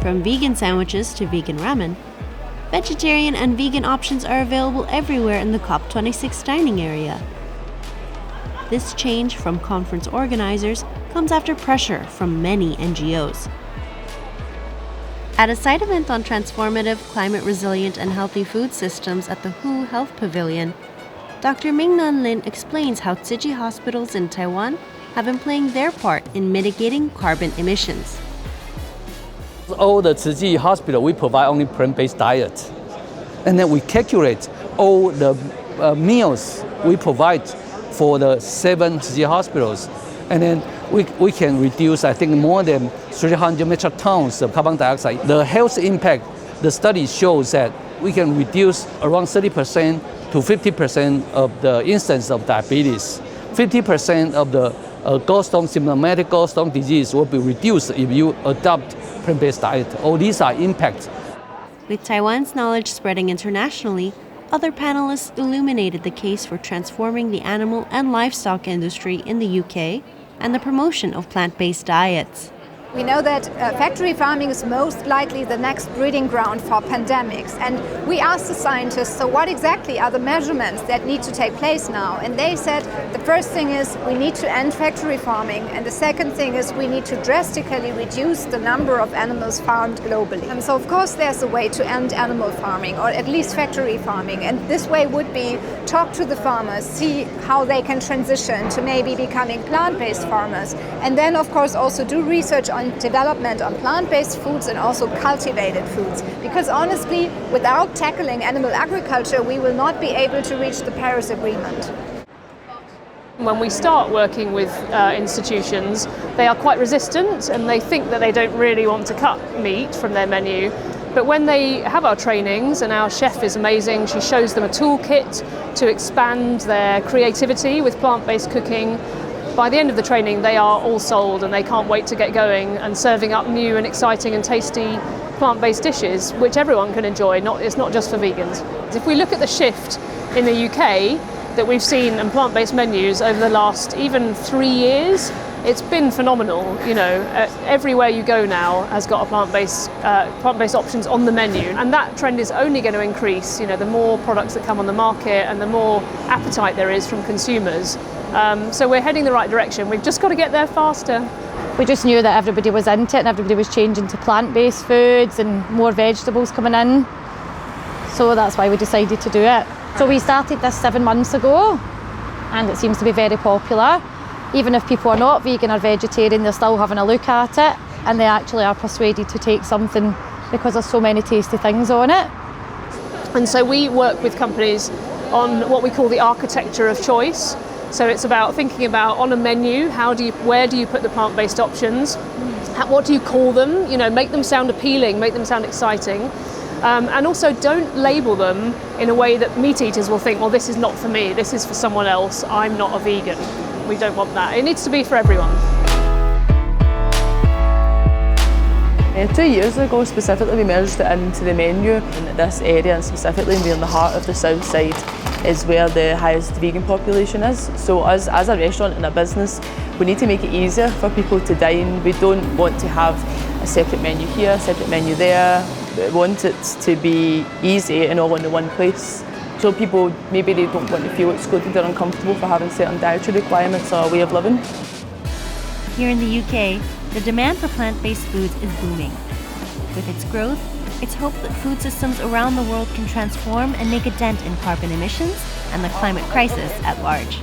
From vegan sandwiches to vegan ramen, vegetarian and vegan options are available everywhere in the COP26 dining area. This change from conference organizers comes after pressure from many NGOs. At a side event on transformative, climate-resilient and healthy food systems at the WHO Health Pavillion, Dr. Ming-Nan Lin explains how Tzu Chi Hospitals in Taiwan have been playing their part in mitigating carbon emissions. All the Tzu Chi Hospital, we provide only plant-based diet. And then we calculate all the meals we provide for the 7 Tzu Chi Hospitals. And then we can reduce, I think, more than 300 metric tons of carbon dioxide. The health impact, the study shows that we can reduce around 30% to 50% of the incidence of diabetes. 50% of the gallstone, symptomatic gallstone disease will be reduced if you adopt plant-based diet. All these are impacts. With Taiwan's knowledge spreading internationally, other panelists illuminated the case for transforming the animal and livestock industry in the UK and the promotion of plant-based diets. We know that factory farming is most likely the next breeding ground for pandemics. And we asked the scientists, so what exactly are the measurements that need to take place now? And they said the first thing is we need to end factory farming. And the second thing is we need to drastically reduce the number of animals farmed globally. And so of course there's a way to end animal farming, or at least factory farming. And this way would be talk to the farmers, see how they can transition to maybe becoming plant-based farmers. And then of course also do research on development on plant-based foods and also cultivated foods. Because honestly, without tackling animal agriculture, we will not be able to reach the Paris Agreement. When we start working with institutions, they are quite resistant and they think that they don't really want to cut meat from their menu. But when they have our trainings, and our chef is amazing, she shows them a toolkit to expand their creativity with plant-based cooking. By the end of the training, they are all sold and they can't wait to get going and serving up new and exciting and tasty plant-based dishes, which everyone can enjoy. It's not just for vegans. If we look at the shift in the UK that we've seen in plant-based menus over the last even 3 years, it's been phenomenal. You know, everywhere you go now has got a plant-based options on the menu, and that trend is only going to increase. You know, the more products that come on the market and the more appetite there is from consumers. So we're heading the right direction. We've just got to get there faster. We just knew that everybody was into it and everybody was changing to plant-based foods and more vegetables coming in. So that's why we decided to do it. So we started this 7 months ago and it seems to be very popular. Even if people are not vegan or vegetarian, they're still having a look at it and they actually are persuaded to take something because there's so many tasty things on it. And so we work with companies on what we call the architecture of choice. So it's about thinking about on a menu, where do you put the plant-based options? What do you call them? You know, make them sound appealing, make them sound exciting. And also don't label them in a way that meat eaters will think, well, this is not for me, this is for someone else, I'm not a vegan. We don't want that. It needs to be for everyone. 2 years ago specifically we merged it into the menu in this area, and specifically we're in the heart of the south side is where the highest vegan population is. So us as a restaurant and a business, we need to make it easier for people to dine. We don't want to have a separate menu here, a separate menu there. We want it to be easy and all in the one place. So people, maybe they don't want to feel excluded or uncomfortable for having certain dietary requirements or way of living. Here in the UK, the demand for plant-based foods is booming. With its growth, it's hoped that food systems around the world can transform and make a dent in carbon emissions and the climate crisis at large.